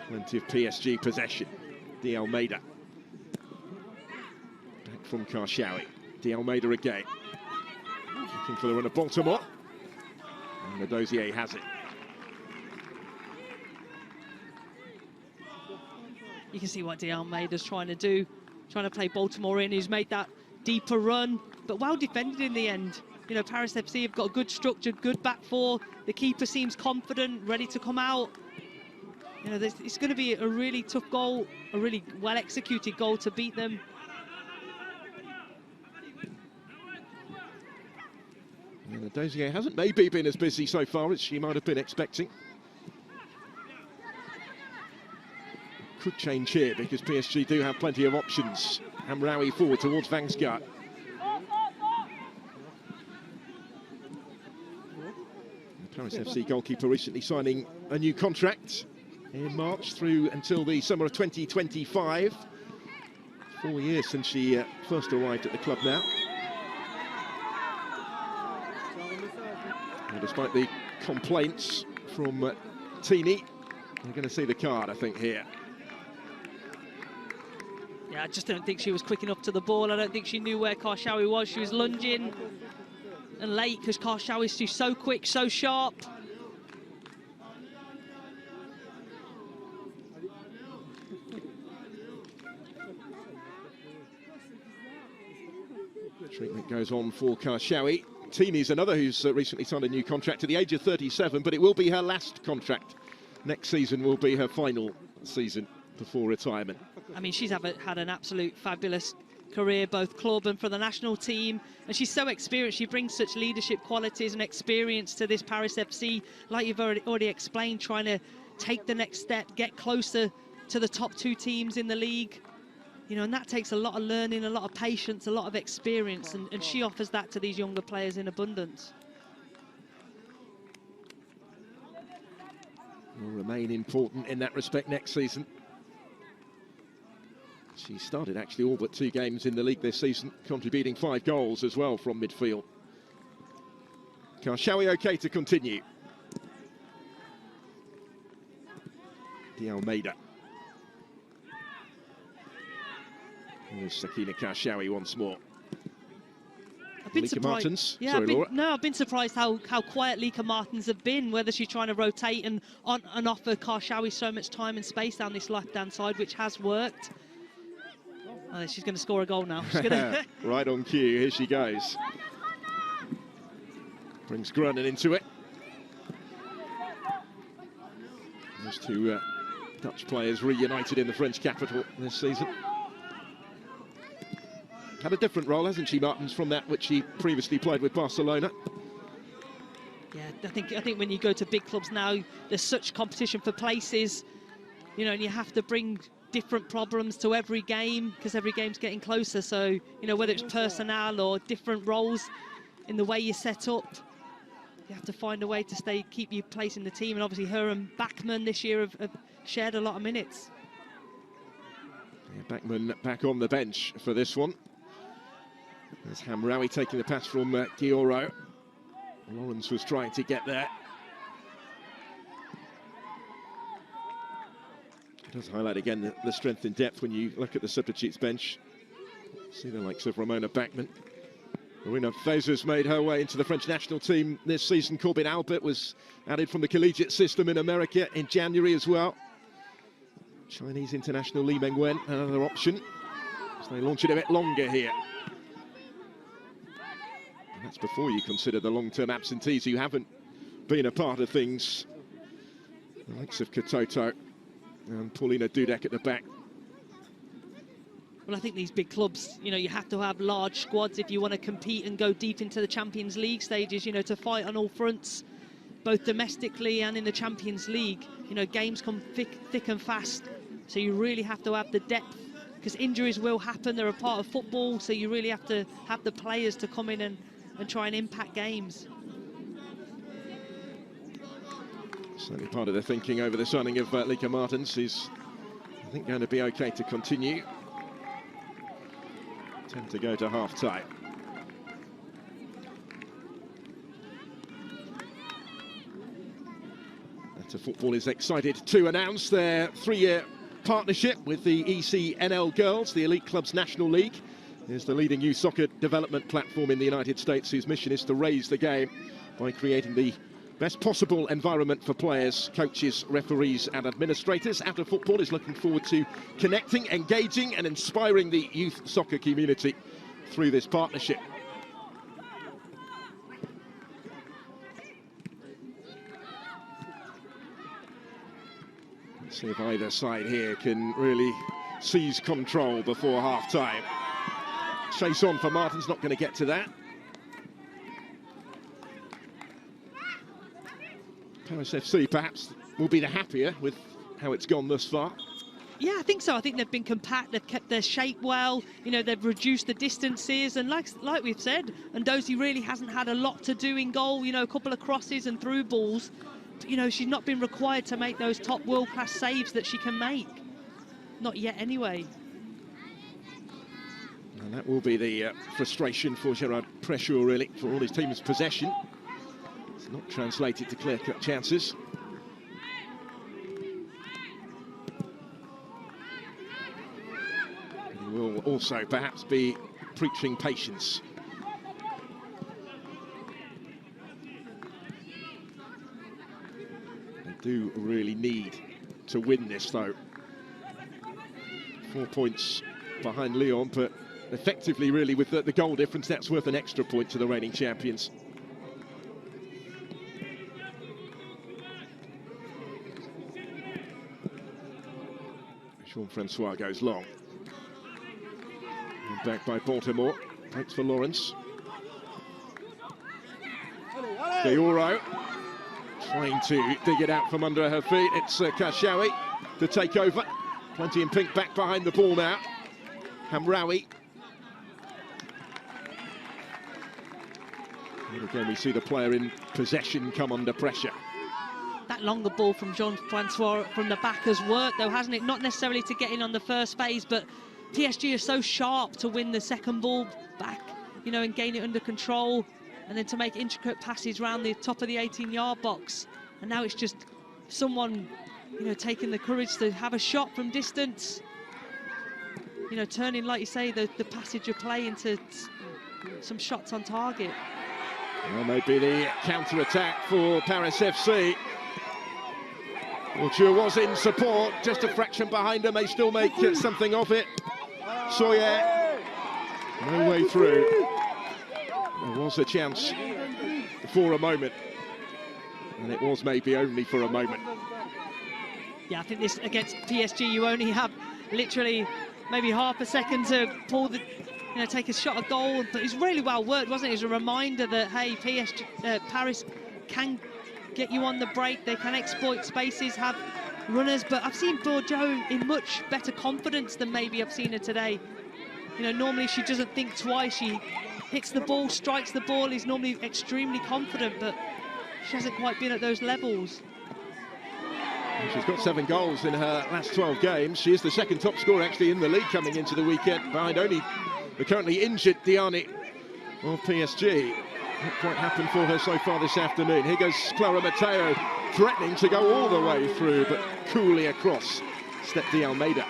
Plenty of PSG possession. De Almeida. Back from Karshawi. De Almeida again. Looking for the run of Baltimore. And the Dozier has it. You can see what De Almeida's trying to do. Trying to play Baltimore in. He's made that deeper run, but well defended in the end. You know, Paris FC have got a good structure, good back four. The keeper seems confident, ready to come out. You know, it's going to be a really tough goal, a really well-executed goal to beat them. And the Dozier hasn't maybe been as busy so far as she might have been expecting. Could change here because PSG do have plenty of options. Hamraoui forward towards Vangsgaard. Paris FC goalkeeper recently signing a new contract in March through until the summer of 2025. 4 years since she first arrived at the club now. And despite the complaints from Tini, you're going to see the card, I think, here. Yeah, I just don't think she was quick enough to the ball. I don't think she knew where Karshawi was. She was lunging and late because Karshawi's so quick, so sharp. Treatment goes on for Karshawi. Tini's another who's recently signed a new contract at the age of 37, but it will be her last contract. Next season will be her final season before retirement. I mean, she's had an absolute fabulous career, both club and for the national team, and she's so experienced. She brings such leadership qualities and experience to this Paris FC, like you've already explained, trying to take the next step, get closer to the top two teams in the league. You know, and that takes a lot of learning, a lot of patience, a lot of experience, and she offers that to these younger players in abundance. Will remain important in that respect next season. She started actually all but 2 games in the league this season, contributing 5 goals as well from midfield. Karshawi okay to continue. De Almeida. Here's Sakina Karshawi once more. I've been Lika surprised. Martens. Yeah, Sorry, Laura. I've been surprised how quiet Lika Martens have been, whether she's trying to rotate and offer Karshawi so much time and space down this left-hand side, which has worked. Oh, she's going to score a goal now. She's gonna right on cue, here she goes. Brings Grunnen into it. Those 2 Dutch players reunited in the French capital this season. Had a different role, hasn't she, Martens, from that which she previously played with Barcelona? Yeah, I think when you go to big clubs now, there's such competition for places, you know, and you have to bring different problems to every game because every game's getting closer. So, you know, whether it's personnel or different roles in the way you're set up, you have to find a way to keep your place in the team. And obviously her and Bachmann this year have shared a lot of minutes. Yeah, Bachmann back on the bench for this one. There's Hamraoui taking the pass from Gioro. Lawrence was trying to get there. It does highlight again the strength in depth when you look at the substitutes bench. See the likes of Ramona Bachmann. Marina Fezer's made her way into the French national team this season. Corbin Albert was added from the collegiate system in America in January as well. Chinese international Li Mengwen, another option. So they launch it a bit longer here. And that's before you consider the long-term absentees who haven't been a part of things. The likes of Katoto and Paulina Dudek at the back. Well, I think these big clubs, you know, you have to have large squads if you want to compete and go deep into the Champions League stages, you know, to fight on all fronts, both domestically and in the Champions League. You know, games come thick and fast, so you really have to have the depth, because injuries will happen, they're a part of football, so you really have to have the players to come in and try and impact games. Certainly part of the thinking over the signing of Lika Martens is, I think, going to be okay to continue. 10 to go to half-time. After Football is excited to announce their 3-year partnership with the ECNL Girls, the Elite Clubs National League. Is the leading youth soccer development platform in the United States, whose mission is to raise the game by creating the best possible environment for players, coaches, referees and administrators. After Football is looking forward to connecting, engaging and inspiring the youth soccer community through this partnership. Let's see if either side here can really seize control before half-time. Chase on for Martin's not going to get to that. Paris FC perhaps will be the happier with how it's gone thus far. Yeah, I think so. I think they've been compact, they've kept their shape well, you know, they've reduced the distances, and like we've said, Ndozi really hasn't had a lot to do in goal, you know, a couple of crosses and through balls. You know, she's not been required to make those top world-class saves that she can make. Not yet anyway. And that will be the frustration for Gerard Pressure, really, for all his team's possession. It's not translated to clear-cut chances. He will also perhaps be preaching patience. They do really need to win this, though. 4 points behind Lyon, but effectively, really, with the goal difference, that's worth an extra point to the reigning champions. Jean-Francois goes long. And back by Baltimore. Thanks for Lawrence. Deoro trying to dig it out from under her feet. It's Kashawi to take over. Plenty in pink back behind the ball now. Hamraoui. And again, we see the player in possession come under pressure. That longer ball from Jean-Francois from the back has worked, though, hasn't it? Not necessarily to get in on the first phase, but PSG is so sharp to win the second ball back, you know, and gain it under control, and then to make intricate passes around the top of the 18-yard box. And now it's just someone, you know, taking the courage to have a shot from distance. You know, turning, like you say, the passage of play into some shots on target. Well, maybe the counter-attack for Paris FC. Wiltshire was in support, just a fraction behind her, may still make something of it. Sawyer, no way through. There was a chance for a moment, and it was maybe only for a moment. Yeah, I think this against PSG, you only have literally maybe half a second to pull the, you know, take a shot at goal. But it's really well worked, wasn't it? It's a reminder that, hey, Paris can get you on the break, they can exploit spaces, have runners. But I've seen Bordeaux in much better confidence than maybe I've seen her today. You know, normally she doesn't think twice, she hits the ball, strikes the ball, is normally extremely confident, but she hasn't quite been at those levels. She's got 7 goals in her last 12 games. She is the second top scorer actually in the league coming into the weekend, behind only the currently injured Diani of PSG. Not quite happened for her so far this afternoon. Here goes Clara Mateo, threatening to go all the way through, but coolly across stepped Almeida.